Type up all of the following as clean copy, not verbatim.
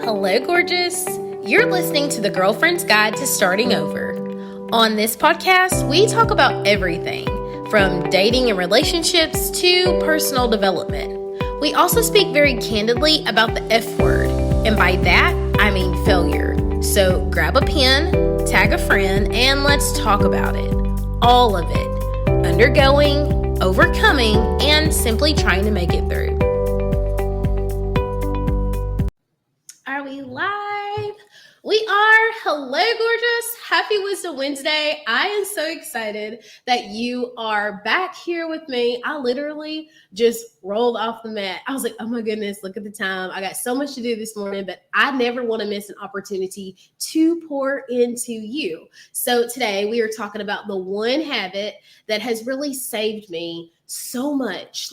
Hello, gorgeous. You're listening to the Girlfriend's Guide to Starting Over. On this podcast, we talk about everything from dating and relationships to personal development. We also speak very candidly about the F word, and by that, I mean failure. So grab a pen, tag a friend, and let's talk about it. All of it. Undergoing, overcoming, and simply trying to make it through. Are we live? We are. Hello, gorgeous. Happy Wisdom Wednesday. I am so excited that you are back here with me. I literally just rolled off the mat. I was like, oh my goodness, look at the time. I got so much to do this morning, but I never want to miss an opportunity to pour into you. So today we are talking about the one habit that has really saved me so much,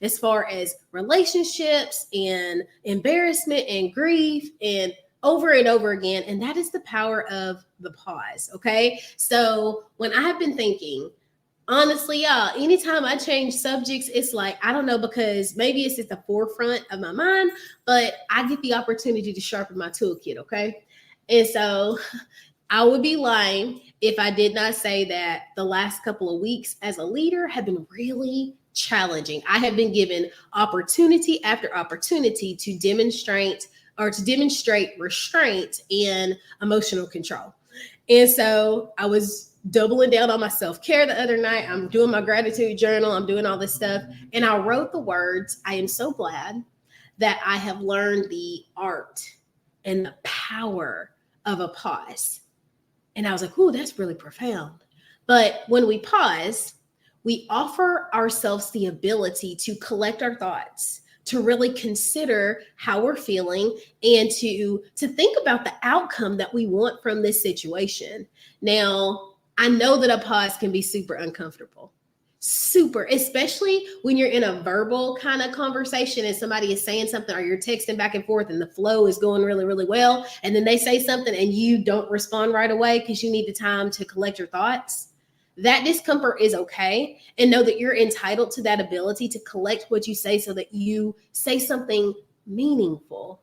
as far as relationships and embarrassment and grief and over again. And that is the power of the pause. Okay. So when I have been thinking, honestly, y'all, anytime I change subjects, it's like, I don't know, because maybe it's at the forefront of my mind, but I get the opportunity to sharpen my toolkit. Okay. And so I would be lying if I did not say that the last couple of weeks as a leader have been really challenging. I have been given opportunity after opportunity to demonstrate restraint and emotional control. And so I was doubling down on my self-care the other night. I'm doing my gratitude journal. I'm doing all this stuff. And I wrote the words, I am so glad that I have learned the art and the power of a pause. And I was like, ooh, that's really profound. But when we pause, we offer ourselves the ability to collect our thoughts, to really consider how we're feeling, and to think about the outcome that we want from this situation. Now, I know that a pause can be super uncomfortable. Super, especially when you're in a verbal kind of conversation and somebody is saying something or you're texting back and forth and the flow is going really, really well. And then they say something and you don't respond right away because you need the time to collect your thoughts. That discomfort is okay. And know that you're entitled to that ability to collect what you say so that you say something meaningful.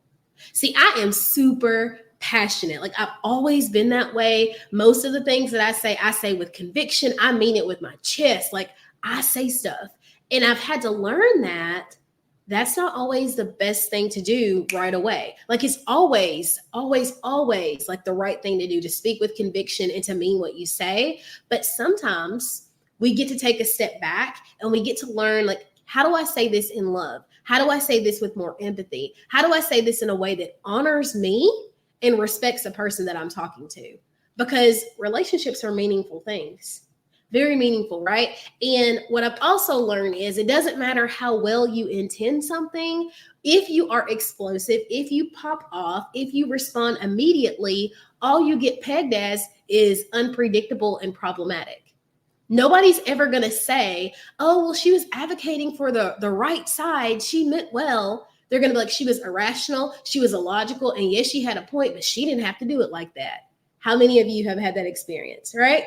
See, I am super passionate. I've always been that way. Most of the things that I say with conviction. I mean it with my chest. I say stuff. And I've had to learn that that's not always the best thing to do right away. It's always the right thing to do, to speak with conviction and to mean what you say. But sometimes we get to take a step back and we get to learn, how do I say this in love? How do I say this with more empathy? How do I say this in a way that honors me and respects the person that I'm talking to? Because relationships are meaningful things. Very meaningful, right? And what I've also learned is it doesn't matter how well you intend something. If you are explosive, if you pop off, if you respond immediately, all you get pegged as is unpredictable and problematic. Nobody's ever going to say, oh, well, she was advocating for the right side. She meant well. They're going to be like, she was irrational. She was illogical. And yes, she had a point, but she didn't have to do it like that. How many of you have had that experience, right?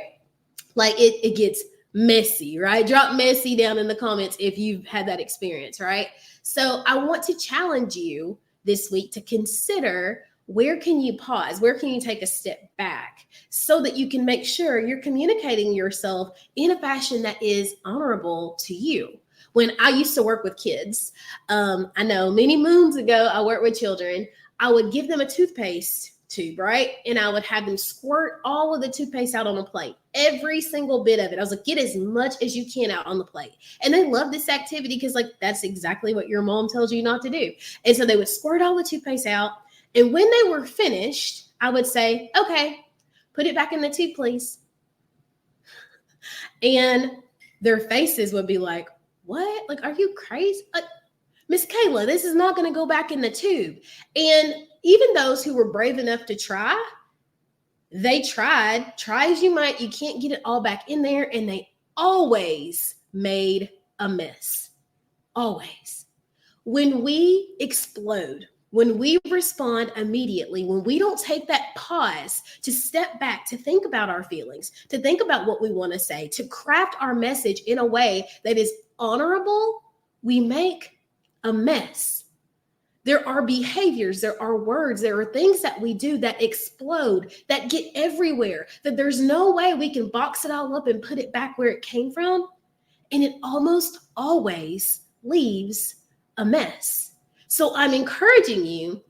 It gets messy, right? Drop messy down in the comments if you've had that experience, right? So I want to challenge you this week to consider, where can you pause? Where can you take a step back so that you can make sure you're communicating yourself in a fashion that is honorable to you? When I used to work with kids, I know many moons ago, I worked with children. I would give them a toothpaste tube, right? And I would have them squirt all of the toothpaste out on a plate, every single bit of it. I was like, get as much as you can out on the plate. And they love this activity because that's exactly what your mom tells you not to do. And so they would squirt all the toothpaste out. And when they were finished, I would say, okay, put it back in the tube, please. And their faces would be like, what? Are you crazy? Miss Kayla, this is not going to go back in the tube. And even those who were brave enough to try, they tried. Try as you might, you can't get it all back in there. And they always made a mess. Always. When we explode, when we respond immediately, when we don't take that pause to step back, to think about our feelings, to think about what we want to say, to craft our message in a way that is honorable, we make a mess. There are behaviors, there are words, there are things that we do that explode, that get everywhere, that there's no way we can box it all up and put it back where it came from. And it almost always leaves a mess. So I'm encouraging you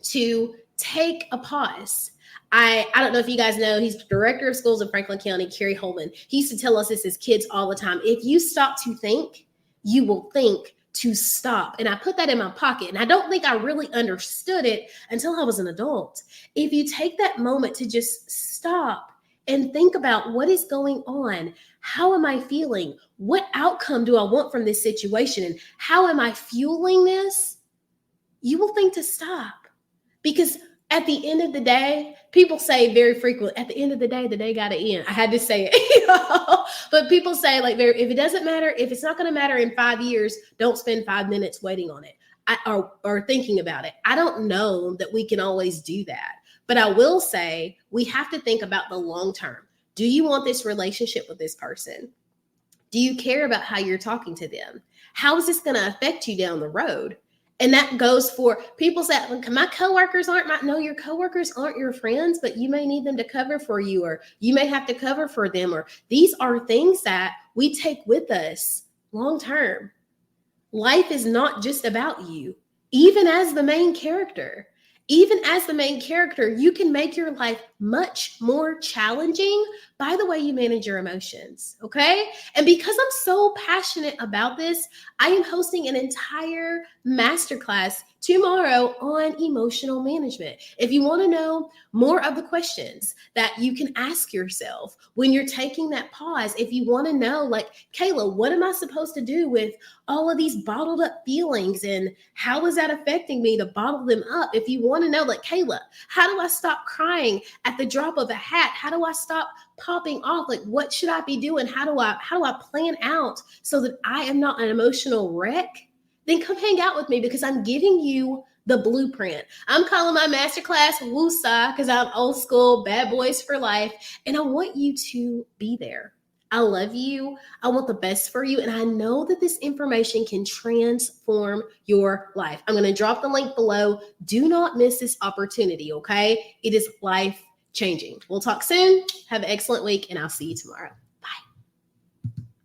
to take a pause. I don't know if you guys know, he's director of schools in Franklin County, Kerry Holman. He used to tell us this as kids all the time. If you stop to think, you will think to stop. And I put that in my pocket. And I don't think I really understood it until I was an adult. If you take that moment to just stop and think about what is going on, how am I feeling? What outcome do I want from this situation? And how am I fueling this? You will think to stop. Because at the end of the day, people say very frequently, at the end of the day got to end. I had to say it, but people say like, if it doesn't matter, if it's not going to matter in 5 years, don't spend 5 minutes waiting on it or thinking about it. I don't know that we can always do that, but I will say we have to think about the long term. Do you want this relationship with this person? Do you care about how you're talking to them? How is this going to affect you down the road? And that goes for people say, my coworkers no, your coworkers aren't your friends, but you may need them to cover for you, or you may have to cover for them, or these are things that we take with us long term. Life is not just about you. Even as the main character, you can make your life much more challenging by the way you manage your emotions, okay? And because I'm so passionate about this, I am hosting an entire masterclass tomorrow on emotional management. If you want to know more of the questions that you can ask yourself when you're taking that pause, if you want to know, like, Kayla, what am I supposed to do with all of these bottled up feelings, and how is that affecting me to bottle them up? If you want to know, like, Kayla, how do I stop crying at the drop of a hat? How do I stop popping off? Like, what should I be doing? How do I plan out so that I am not an emotional wreck? Then come hang out with me, because I'm giving you the blueprint. I'm calling my masterclass WOOSAH because I'm old school, bad boys for life. And I want you to be there. I love you. I want the best for you. And I know that this information can transform your life. I'm going to drop the link below. Do not miss this opportunity, okay? It is life changing. We'll talk soon. Have an excellent week, and I'll see you tomorrow.